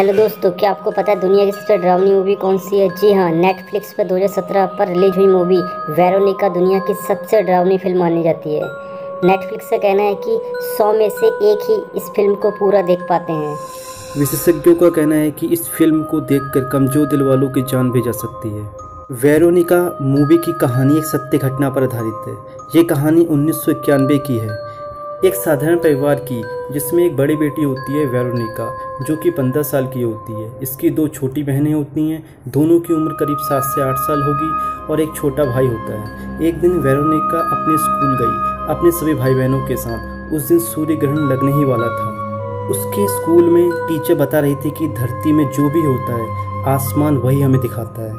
Hello दोस्तों, क्या आपको पता है दुनिया की सबसे डरावनी मूवी कौन सी है? जी हाँ, नेटफ्लिक्स पर 2017 पर रिलीज हुई मूवी वेरोनिका दुनिया की सबसे डरावनी फिल्म मानी जाती है। नेटफ्लिक्स का कहना है कि 100 में से एक ही इस फिल्म को पूरा देख पाते हैं। विशेषज्ञों का कहना है कि इस फिल्म को देखकर कमजोर दिल वालों की जान भी जा सकती है। वेरोनिका मूवी की कहानी एक सत्य घटना पर आधारित है। ये कहानी 1991 की है, एक साधारण परिवार की, जिसमें एक बड़ी बेटी होती है वेरोनिका, जो कि 15 साल की होती है। इसकी 2 छोटी बहनें होती हैं, दोनों की उम्र करीब 7 से 8 साल होगी, और एक छोटा भाई होता है। एक दिन वेरोनिका अपने स्कूल गई अपने सभी भाई बहनों के साथ। उस दिन सूर्य ग्रहण लगने ही वाला था। उसके स्कूल में टीचर बता रही थी कि धरती में जो भी होता है, आसमान वही हमें दिखाता है।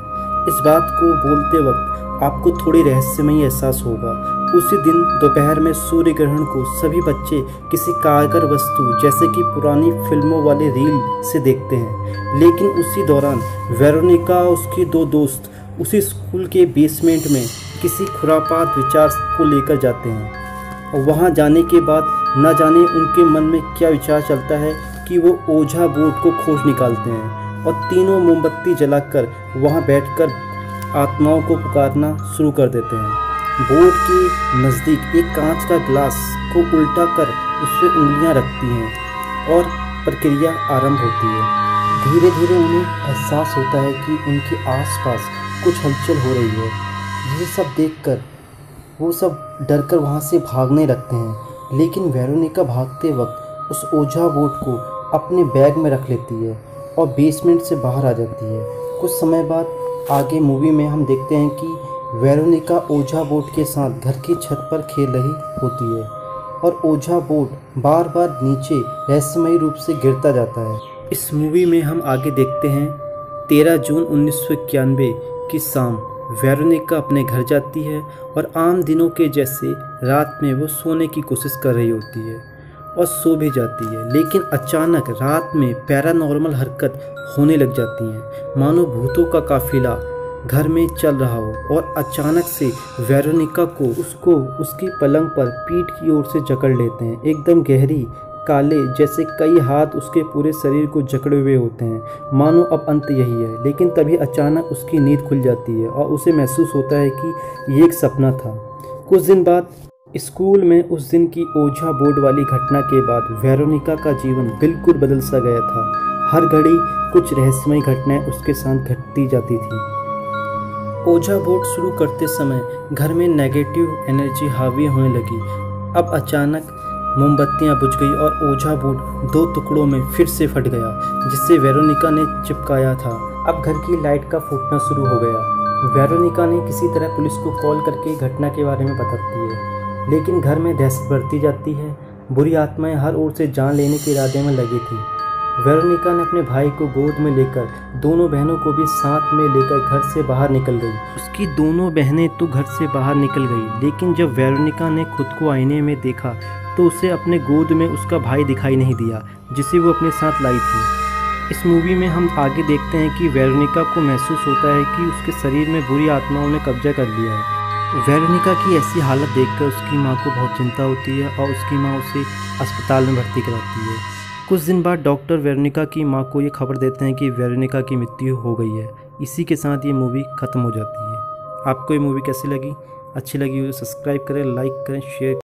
इस बात को बोलते वक्त आपको थोड़ी रहस्यमयी एहसास होगा। उसी दिन दोपहर में सूर्य ग्रहण को सभी बच्चे किसी कारगर वस्तु जैसे कि पुरानी फिल्मों वाले रील से देखते हैं। लेकिन उसी दौरान वेरोनिका और उसके 2 दोस्त उसी स्कूल के बेसमेंट में किसी खुरापात विचार को लेकर जाते हैं। और वहाँ जाने के बाद न जाने उनके मन में क्या विचार चलता है कि वो ओझा बोर्ड को खोज निकालते हैं और तीनों मोमबत्ती जलाकर वहाँ बैठकर आत्माओं को पुकारना शुरू कर देते हैं। बोर्ड के नज़दीक एक कांच का ग्लास को उल्टा कर उस पर उंगलियाँ रखती हैं और प्रक्रिया आरंभ होती है। धीरे धीरे उन्हें एहसास होता है कि उनके आसपास कुछ हलचल हो रही है। ये सब देखकर वो सब डरकर वहाँ से भागने लगते हैं। लेकिन वेरोनिका भागते वक्त उस ओझा बोर्ड को अपने बैग में रख लेती है और बेसमेंट से बाहर आ जाती है। कुछ समय बाद आगे मूवी में हम देखते हैं कि वेरोनिका ओझा बोर्ड के साथ घर की छत पर खेल रही होती है और ओझा बोर्ड बार बार नीचे रहस्यमयी रूप से गिरता जाता है। इस मूवी में हम आगे देखते हैं 13 जून 1991 की शाम वेरोनिका अपने घर जाती है और आम दिनों के जैसे रात में वो सोने की कोशिश कर रही होती है और सो भी जाती है। लेकिन अचानक रात में पैरानॉर्मल हरकत होने लग जाती हैं, मानो भूतों का काफिला घर में चल रहा हो। और अचानक से वेरोनिका को उसकी पलंग पर पीठ की ओर से जकड़ लेते हैं। एकदम गहरी काले जैसे कई हाथ उसके पूरे शरीर को जकड़े हुए होते हैं, मानो अब अंत यही है। लेकिन तभी अचानक उसकी नींद खुल जाती है और उसे महसूस होता है कि ये एक सपना था। कुछ दिन बाद स्कूल में उस दिन की ओझा बोर्ड वाली घटना के बाद वेरोनिका का जीवन बिल्कुल बदल सा गया था। हर घड़ी कुछ रहस्यमयी घटनाएं उसके साथ घटती जाती थी। ओझा बोर्ड शुरू करते समय घर में नेगेटिव एनर्जी हावी होने लगी। अब अचानक मोमबत्तियां बुझ गई और ओझा बोर्ड 2 टुकड़ों में फिर से फट गया, जिससे वेरोनिका ने चिपकाया था। अब घर की लाइट का फूटना शुरू हो गया। वेरोनिका ने किसी तरह पुलिस को कॉल करके घटना के बारे में बताती है, लेकिन घर में दहशत बढ़ती जाती है। बुरी आत्माएं हर ओर से जान लेने के इरादे में लगी थी। वेरोनिका ने अपने भाई को गोद में लेकर दोनों बहनों को भी साथ में लेकर घर से बाहर निकल गई। उसकी दोनों बहनें तो घर से बाहर निकल गई, लेकिन जब वेरोनिका ने खुद को आईने में देखा तो उसे अपने गोद में उसका भाई दिखाई नहीं दिया, जिसे वो अपने साथ लाई थी। इस मूवी में हम आगे देखते हैं कि वेरोनिका को महसूस होता है कि उसके शरीर में बुरी आत्माओं ने कब्जा कर लिया है। वेरोनिका की ऐसी हालत देखकर उसकी माँ को बहुत चिंता होती है और उसकी माँ उसे अस्पताल में भर्ती कराती है। कुछ दिन बाद डॉक्टर वेरोनिका की माँ को ये खबर देते हैं कि वेरोनिका की मृत्यु हो गई है। इसी के साथ ये मूवी ख़त्म हो जाती है। आपको ये मूवी कैसी लगी? अच्छी लगी हो तो सब्सक्राइब करें, लाइक करें, शेयर